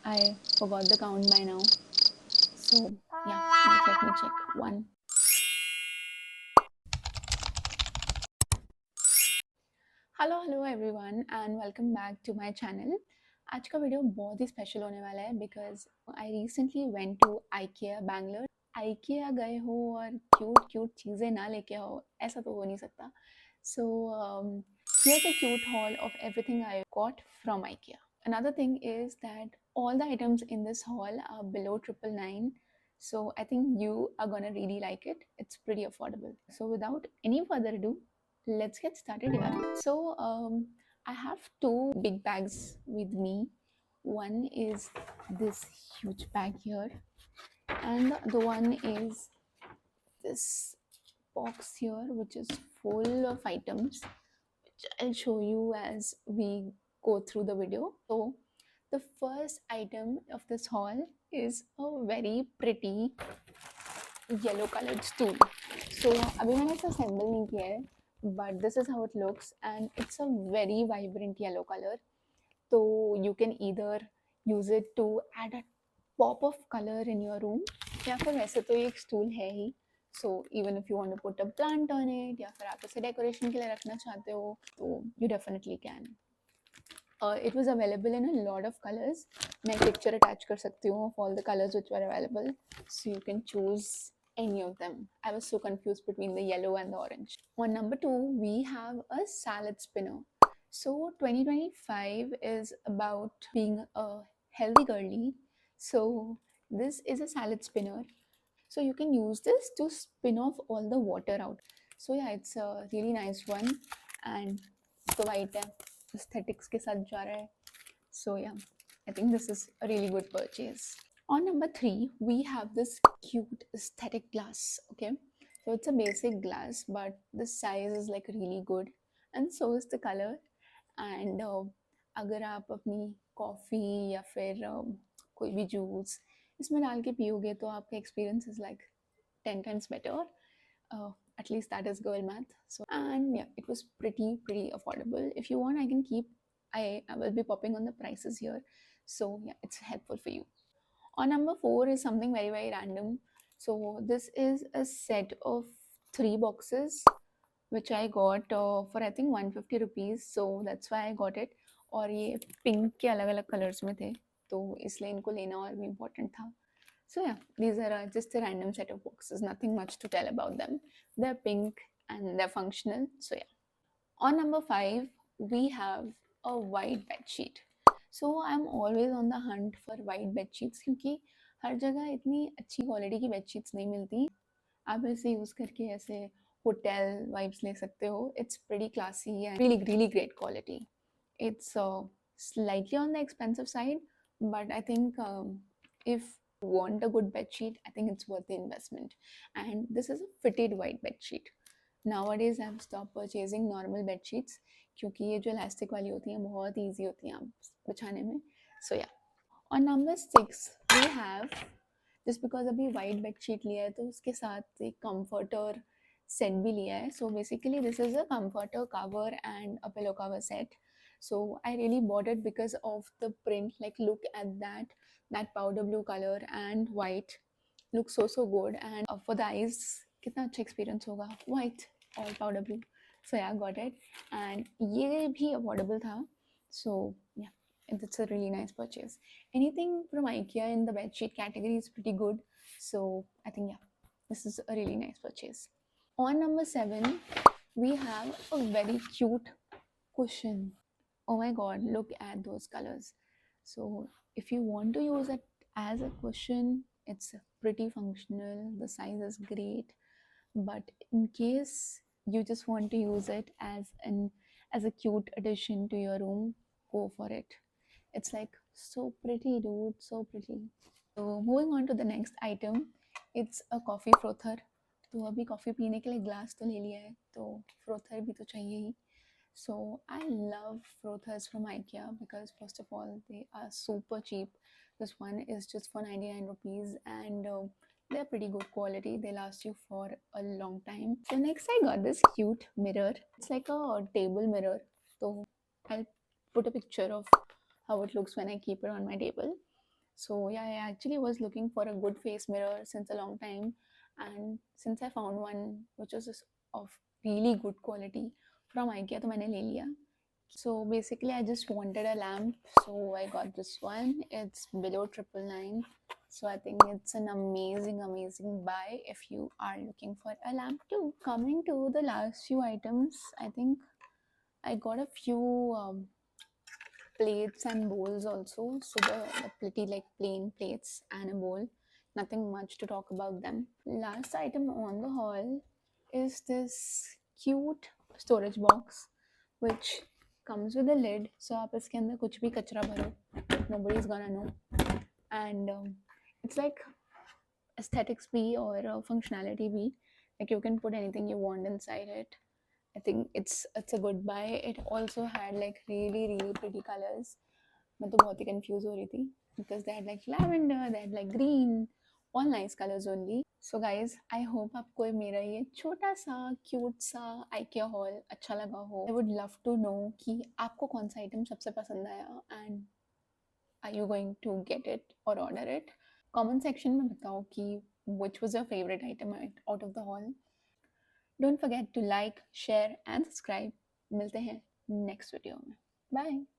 I forgot the count by now. So yeah, let me check. One. Hello everyone and welcome back to my channel. आज का video बहुत ही special होने वाला है because I recently went to IKEA Bangalore. IKEA गए हो और क्यूट क्यूट चीज़ें ना लेके आओ, ऐसा तो हो नहीं सकता। सो here's a cute haul of everything I got from IKEA. Another thing is that all the items in this haul are below 999, so I think you are gonna really like it. It's pretty affordable. So without any further ado, let's get started here. So I have two big bags with me. One is this huge bag here, and the one is this box here, which is full of items, which I'll show you as we go through the video. So the first item of this haul is a very pretty yellow colored stool. So अभी मैंने इसे assemble नहीं किया है, but this is how it looks and it's a very vibrant yellow color. So you can either use it to add a pop of color in your room, या फिर वैसे तो ये एक stool है ही. So even if you want to put a plant on it या फिर आप इसे decoration के लिए रखना चाहते हो, तो you definitely can. It was available in a lot of colors. मैं एक picture attach कर सकती हूँ of all the colors which were available, so you can choose any of them. I was so confused between the yellow and the orange. On number 2, we have a salad spinner. So 2025 is about being a healthy girly. So this is a salad spinner. So you can use this to spin off all the water out. So yeah, it's a really nice one and तो white है, aesthetics के साथ जा रहा है. So yeah, I think this is a really good purchase. On number 3, we have this cute aesthetic glass. Okay, so it's a basic glass, but the size is like really good, and so is the color. And अगर आप अपनी coffee या फिर कोई भी juice इसमें डाल के पियोगे तो आपका experience is like 10 times better. At least that is girl math. So and yeah, it was pretty affordable. If you want, I can keep. I will be popping on the prices here. So yeah, it's helpful for you. On number 4 is something very random. So this is a set of 3 boxes which I got for I think 150 rupees. So that's why I got it. और ये pink के अलग अलग colours में थे तो इसलिए इनको लेना और भी इम्पोर्टेंट था. So yeah, these are just a random set of boxes, nothing much to tell about them. They're pink and they're functional. So yeah. On number 5, we have a white bed sheet. So I'm always on the hunt for white bed sheets क्योंकि हर जगह इतनी अच्छी quality की bed sheets नहीं मिलती. आप इसे use करके ऐसे होटल वाइब्स ले सकते हो. It's pretty classy and really great quality. It's slightly on the expensive side, but I think if you want a good bed sheet, I think it's worth the investment. And this is a fitted white bed sheet. Nowadays I've stopped purchasing normal bed sheets क्योंकि ये जो elastic वाली होती हैं बहुत easy होती हैं बिछाने में. So yeah. On number 6, we have, just because अभी white bed sheet लिया है तो उसके साथ एक comforter set भी लिया है. So basically this is a comforter cover and a pillow cover set. So I really bought it because of the print. Like look at that powder blue color and white looks so good. And for the eyes कितना अच्छा experience होगा, white or powder blue. So yeah, I got it. And ये भी affordable था. So yeah, it's a really nice purchase. Anything from IKEA in the bedsheet category is pretty good. So I think yeah, this is a really nice purchase. On number 7, we have a very cute cushion. Oh my god, look at those colors. So if you want to use it as a cushion, it's pretty functional. The size is great. But in case you just want to use it as a cute addition to your room, go for it. It's like so pretty, dude, so pretty. So moving on to the next item, it's a coffee frother. तो अभी coffee पीने के लिए glass तो ले लिया है तो फ्रोथर भी तो चाहिए ही. So I love frothers from IKEA because first of all they are super cheap. This one is just for 99 rupees and they're pretty good quality. They last you for a long time. So next I got this cute mirror. It's like a table mirror. So I'll put a picture of how it looks when I keep it on my table. So yeah, I actually was looking for a good face mirror since a long time, and since I found one which was of really good quality from IKEA, तो मैंने ले लिया. So basically, I just wanted a lamp, so I got this one. It's below 999, so I think it's an amazing buy if you are looking for a lamp too. Coming to the last few items, I think I got a few plates and bowls also. So the pretty like plain plates and a bowl. Nothing much to talk about them. Last item on the haul is this cute storage box which comes with a lid. So आप इसके अंदर कुछ भी कचरा भरो, nobody's gonna know. And it's like aesthetics bhi or functionality bhi. Like you can put anything you want inside it. I think it's a good buy. It also had like really pretty colors. मैं तो बहुत ही confuse हो रही थी because they had like lavender, they had like green, all nice colors only. So guys, I hope आपको मेरा ये छोटा सा क्यूट सा IKEA haul अच्छा लगा हो. I would love to know कि आपको कौन सा item सबसे पसंद आया and are you going to get it or order it. Comment section में बताओ कि which was your favorite item out of the haul. Don't forget to like, share and subscribe. मिलते हैं next video में. Bye.